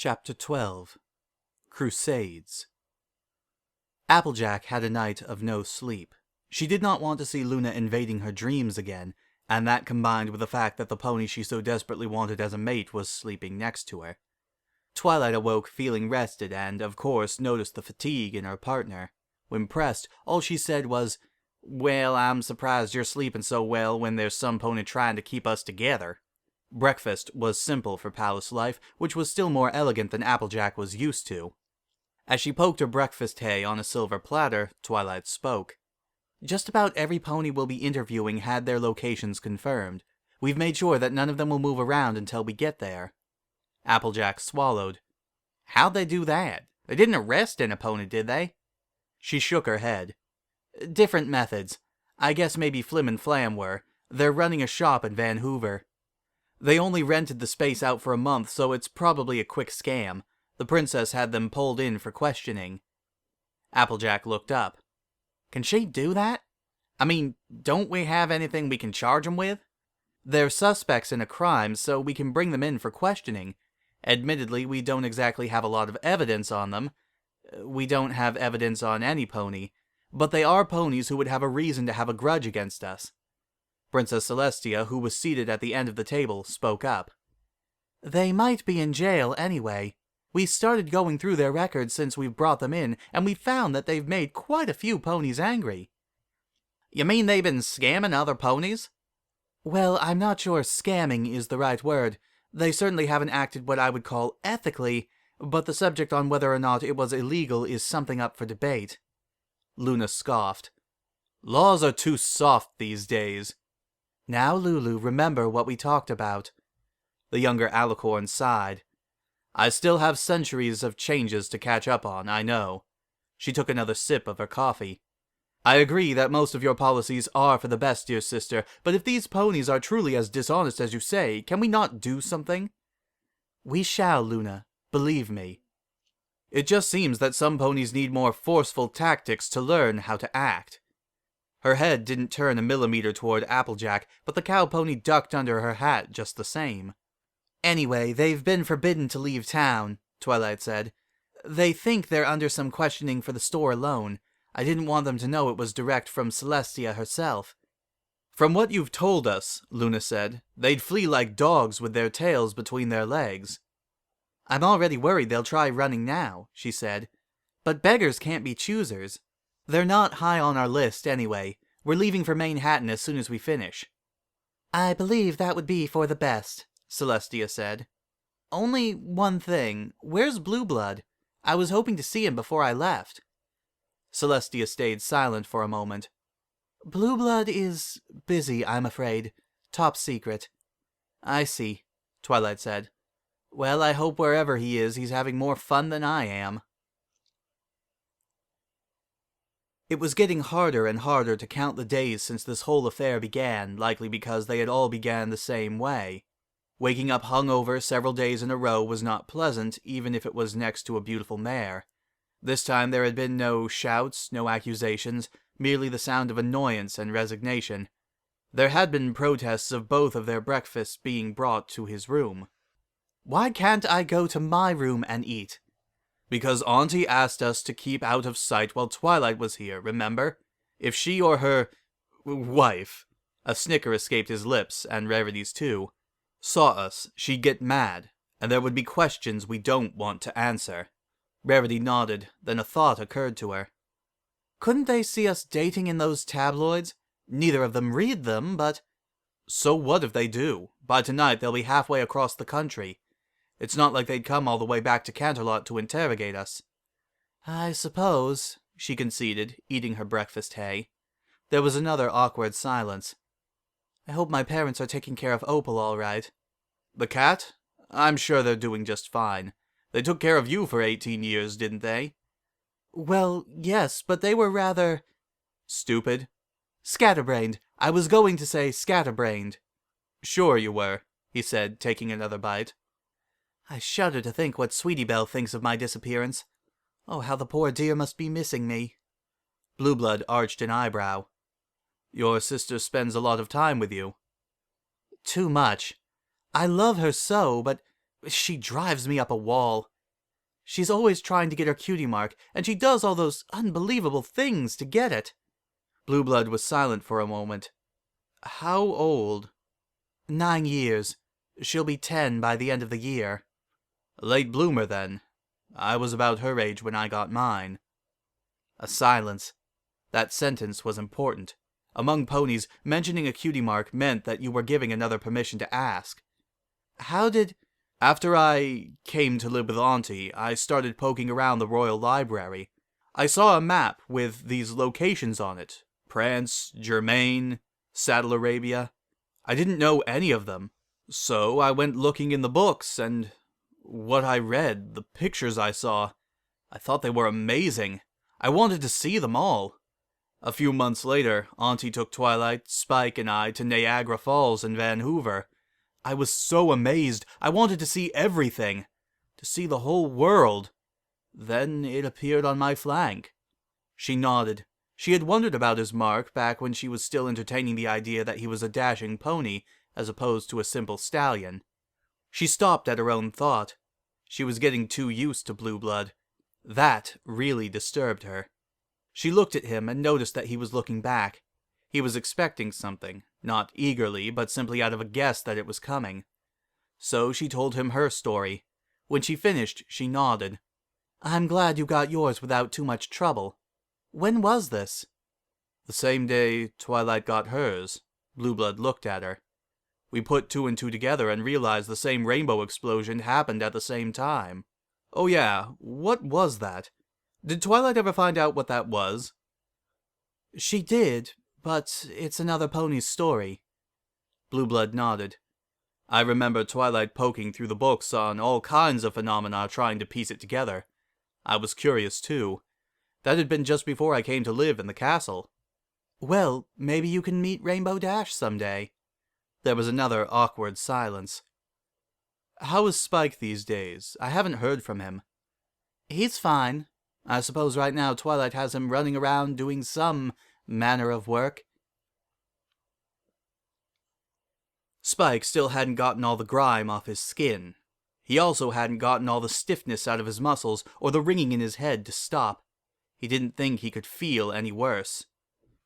Chapter 12 Crusades. Applejack had a night of no sleep. She did not want to see Luna invading her dreams again, and that combined with the fact that the pony she so desperately wanted as a mate was sleeping next to her. Twilight awoke feeling rested and, of course, noticed the fatigue in her partner. When pressed, all she said was, "Well, I'm surprised you're sleeping so well when there's some pony trying to keep us together." Breakfast was simple for palace life, which was still more elegant than Applejack was used to. As she poked her breakfast hay on a silver platter, Twilight spoke. "Just about every pony we'll be interviewing had their locations confirmed. We've made sure that none of them will move around until we get there." Applejack swallowed. "How'd they do that? They didn't arrest any pony, did they?" She shook her head. "Different methods. I guess maybe Flim and Flam were. They're running a shop in Van Hoover. They only rented the space out for a month, so it's probably a quick scam. The princess had them pulled in for questioning." Applejack looked up. "Can she do that? I mean, don't we have anything we can charge them with? They're suspects in a crime, so we can bring them in for questioning. Admittedly, we don't exactly have a lot of evidence on them. We don't have evidence on any pony, but they are ponies who would have a reason to have a grudge against us." Princess Celestia, who was seated at the end of the table, spoke up. "They might be in jail anyway. We started going through their records since we've brought them in, and we found that they've made quite a few ponies angry." "You mean they've been scamming other ponies?" "Well, I'm not sure scamming is the right word. They certainly haven't acted what I would call ethically, but the subject on whether or not it was illegal is something up for debate." Luna scoffed. "Laws are too soft these days." "Now, Lulu, remember what we talked about." The younger Alicorn sighed. "I still have centuries of changes to catch up on, I know." She took another sip of her coffee. "I agree that most of your policies are for the best, dear sister, but if these ponies are truly as dishonest as you say, can we not do something?" "We shall, Luna. Believe me." "It just seems that some ponies need more forceful tactics to learn how to act." Her head didn't turn a millimeter toward Applejack, but the cow pony ducked under her hat just the same. "Anyway, they've been forbidden to leave town," Twilight said. "They think they're under some questioning for the store alone. I didn't want them to know it was direct from Celestia herself." "From what you've told us," Luna said, "they'd flee like dogs with their tails between their legs." "I'm already worried they'll try running now," she said. "But beggars can't be choosers. They're not high on our list, anyway. We're leaving for Manhattan as soon as we finish." "I believe that would be for the best," Celestia said. "Only one thing. Where's Blue Blood? I was hoping to see him before I left." Celestia stayed silent for a moment. "Blue Blood is busy, I'm afraid. Top secret." "I see," Twilight said. "Well, I hope wherever he is, he's having more fun than I am." It was getting harder and harder to count the days since this whole affair began, likely because they had all began the same way. Waking up hungover several days in a row was not pleasant, even if it was next to a beautiful mare. This time there had been no shouts, no accusations, merely the sound of annoyance and resignation. There had been protests of both of their breakfasts being brought to his room. "Why can't I go to my room and eat?" "Because Auntie asked us to keep out of sight while Twilight was here, remember? If she or her wife," a snicker escaped his lips, and Rarity's too, "saw us, she'd get mad, and there would be questions we don't want to answer." Rarity nodded, then a thought occurred to her. "Couldn't they see us dating in those tabloids? Neither of them read them, but—" "So what if they do? By tonight they'll be halfway across the country. It's not like they'd come all the way back to Canterlot to interrogate us." "I suppose," she conceded, eating her breakfast hay. There was another awkward silence. "I hope my parents are taking care of Opal all right." "The cat? I'm sure they're doing just fine. They took care of you for 18 years, didn't they?" "Well, yes, but they were rather—" "Stupid?" "Scatterbrained. I was going to say scatterbrained." "Sure you were," he said, taking another bite. "I shudder to think what Sweetie Belle thinks of my disappearance. Oh, how the poor dear must be missing me." Blue Blood arched an eyebrow. "Your sister spends a lot of time with you." "Too much. I love her so, but She drives me up a wall. She's always trying to get her cutie mark, and she does all those unbelievable things to get it. Blue Blood was silent for a moment. How old? 9 years. She'll be 10 by the end of the year. A late bloomer, then. I was about her age when I got mine. A silence. That sentence was important. Among ponies, mentioning a cutie mark meant that you were giving another permission to ask. How did... After I came to live with Auntie, I started poking around the Royal Library. I saw a map with these locations on it. Prance, Germain, Saddle Arabia. I didn't know any of them. So I went looking in the books, and what I read, the pictures I saw, I thought they were amazing. I wanted to see them all. A few months later, Auntie took Twilight, Spike, and I to Niagara Falls in Vancouver. I was so amazed, I wanted to see everything. To see the whole world. Then it appeared on my flank. She nodded. She had wondered about his mark back when she was still entertaining the idea that he was a dashing pony, as opposed to a simple stallion. She stopped at her own thought. She was getting too used to Blue Blood. That really disturbed her. She looked at him and noticed that he was looking back. He was expecting something, not eagerly, but simply out of a guess that it was coming. So she told him her story. When she finished, she nodded. I'm glad you got yours without too much trouble. When was this? The same day Twilight got hers. Blue Blood looked at her. We put 2 and 2 together and realized the same rainbow explosion happened at the same time. Oh yeah, what was that? Did Twilight ever find out what that was? She did, but it's another pony's story. Blue Blood nodded. I remember Twilight poking through the books on all kinds of phenomena trying to piece it together. I was curious too. That had been just before I came to live in the castle. Well, maybe you can meet Rainbow Dash someday. There was another awkward silence. How is Spike these days? I haven't heard from him. He's fine. I suppose right now Twilight has him running around doing some manner of work. Spike still hadn't gotten all the grime off his skin. He also hadn't gotten all the stiffness out of his muscles or the ringing in his head to stop. He didn't think he could feel any worse.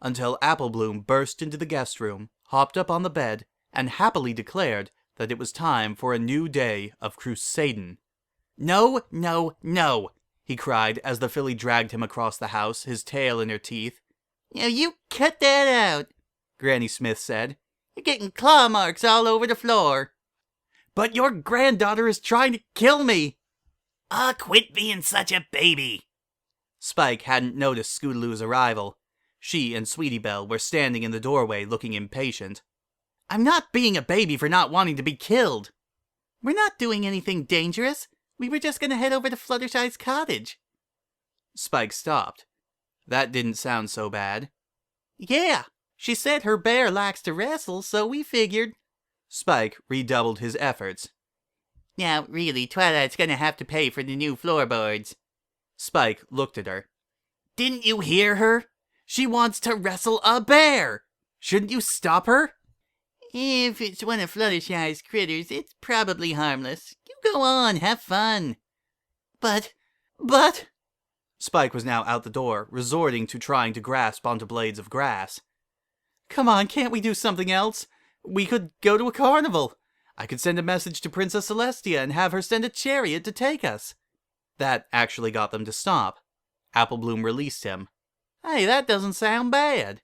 Until Apple Bloom burst into the guest room, hopped up on the bed, and happily declared that it was time for a new day of crusading. No, no, no, he cried as the filly dragged him across the house, his tail in her teeth. Now you cut that out, Granny Smith said. You're getting claw marks all over the floor. But your granddaughter is trying to kill me. Ah, quit being such a baby. Spike hadn't noticed Scootaloo's arrival. She and Sweetie Belle were standing in the doorway looking impatient. I'm not being a baby for not wanting to be killed. We're not doing anything dangerous. We were just going to head over to Fluttershy's cottage. Spike stopped. That didn't sound so bad. Yeah, she said her bear likes to wrestle, so we figured. Spike redoubled his efforts. Now, really, Twilight's going to have to pay for the new floorboards. Spike looked at her. Didn't you hear her? She wants to wrestle a bear. Shouldn't you stop her? If it's one of Fluttershy's critters, it's probably harmless. You go on, have fun. But... Spike was now out the door, resorting to trying to grasp onto blades of grass. Come on, can't we do something else? We could go to a carnival. I could send a message to Princess Celestia and have her send a chariot to take us. That actually got them to stop. Apple Bloom released him. Hey, that doesn't sound bad.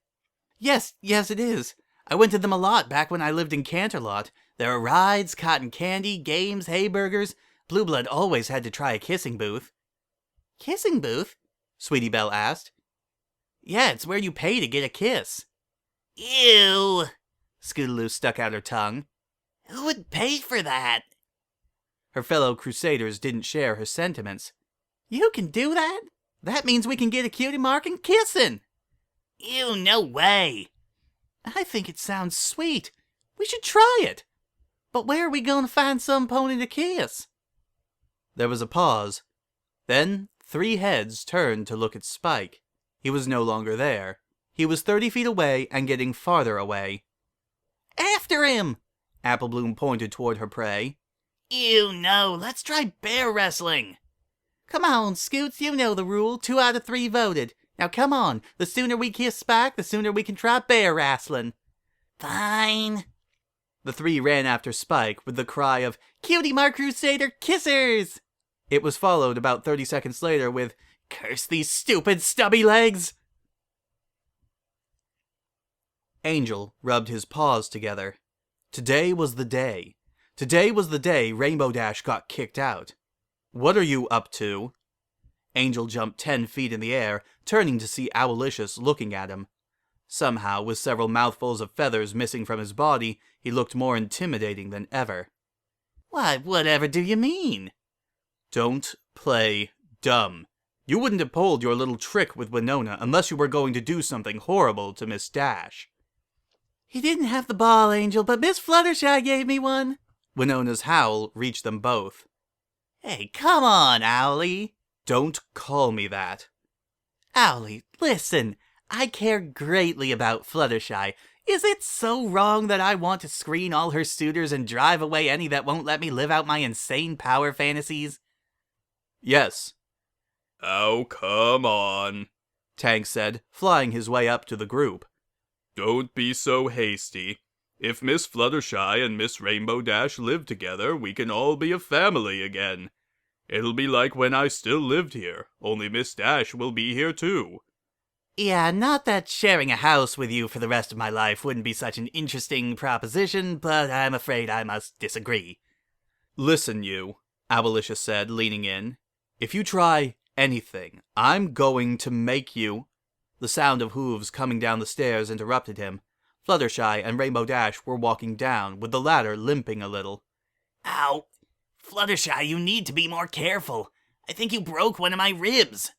Yes, it is. I went to them a lot back when I lived in Canterlot. There are rides, cotton candy, games, hay burgers. Blue Blood always had to try a kissing booth. Kissing booth? Sweetie Belle asked. Yeah, it's where you pay to get a kiss. Ew! Scootaloo stuck out her tongue. Who would pay for that? Her fellow Crusaders didn't share her sentiments. You can do that? That means we can get a cutie mark and kissing. Ew, no way. I think it sounds sweet. We should try it. But where are we going to find some pony to kiss? There was a pause. Then 3 heads turned to look at Spike. He was no longer there. He was 30 feet away and getting farther away. After him! Apple Bloom pointed toward her prey. Ew, no, let's try bear wrestling. Come on, Scoots, you know the rule. 2 out of 3 voted. Now come on, the sooner we kiss back, the sooner we can try bear wrestling. Fine. The 3 ran after Spike with the cry of, "Cutie Mark Crusader Kissers!" It was followed about 30 seconds later with, "Curse these stupid stubby legs!" Angel rubbed his paws together. Today was the day. Today was the day Rainbow Dash got kicked out. "What are you up to?" Angel jumped 10 feet in the air, turning to see Owlicious looking at him. Somehow, with several mouthfuls of feathers missing from his body, he looked more intimidating than ever. "Why, whatever do you mean?" "Don't play dumb. You wouldn't have pulled your little trick with Winona unless you were going to do something horrible to Miss Dash." "He didn't have the ball, Angel, but Miss Fluttershy gave me one." Winona's howl reached them both. "Hey, come on, Owlie." "Don't call me that." "Owlie, listen. I care greatly about Fluttershy. Is it so wrong that I want to screen all her suitors and drive away any that won't let me live out my insane power fantasies?" "Yes." "Oh, come on," Tank said, flying his way up to the group. "Don't be so hasty. If Miss Fluttershy and Miss Rainbow Dash live together, we can all be a family again. It'll be like when I still lived here, only Miss Dash will be here too." "Yeah, not that sharing a house with you for the rest of my life wouldn't be such an interesting proposition, but I'm afraid I must disagree." "Listen, you," Owlicious said, leaning in. "If you try anything, I'm going to make you—" The sound of hooves coming down the stairs interrupted him. Fluttershy and Rainbow Dash were walking down, with the latter limping a little. "Ow! Fluttershy, you need to be more careful. I think you broke one of my ribs."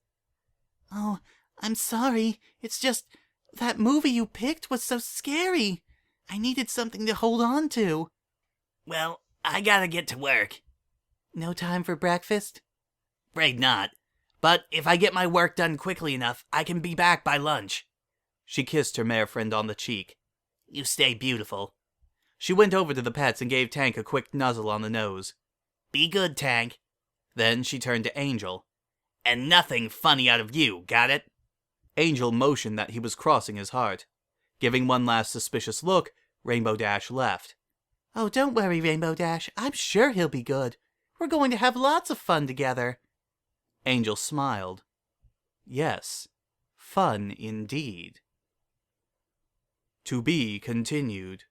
"Oh, I'm sorry. It's just that movie you picked was so scary. I needed something to hold on to." "Well, I gotta get to work." "No time for breakfast?" "Afraid not. But if I get my work done quickly enough, I can be back by lunch." She kissed her mare friend on the cheek. "You stay beautiful." She went over to the pets and gave Tank a quick nuzzle on the nose. "Be good, Tank." Then she turned to Angel. "And nothing funny out of you, got it?" Angel motioned that he was crossing his heart. Giving one last suspicious look, Rainbow Dash left. "Oh, don't worry, Rainbow Dash. I'm sure he'll be good. We're going to have lots of fun together." Angel smiled. Yes, fun indeed. To be continued.